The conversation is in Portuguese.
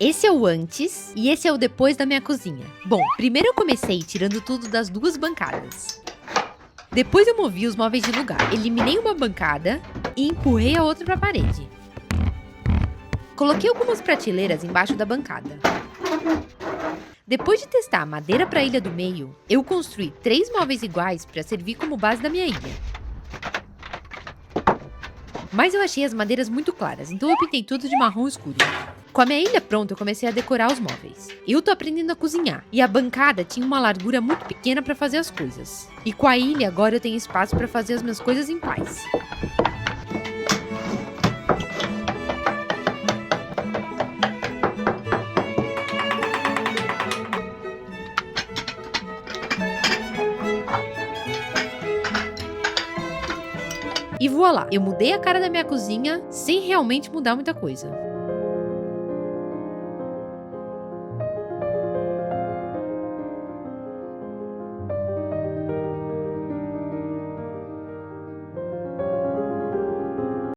Esse é o antes e esse é o depois da minha cozinha. Bom, primeiro eu comecei tirando tudo das duas bancadas. Depois eu movi os móveis de lugar. Eliminei uma bancada e empurrei a outra para a parede. Coloquei algumas prateleiras embaixo da bancada. Depois de testar a madeira para a ilha do meio, eu construí 3 móveis iguais para servir como base da minha ilha. Mas eu achei as madeiras muito claras, então eu pintei tudo de marrom escuro. Com a minha ilha pronta, eu comecei a decorar os móveis. Eu tô aprendendo a cozinhar, e a bancada tinha uma largura muito pequena para fazer as coisas. E com a ilha, agora eu tenho espaço para fazer as minhas coisas em paz. E voilá, eu mudei a cara da minha cozinha sem realmente mudar muita coisa.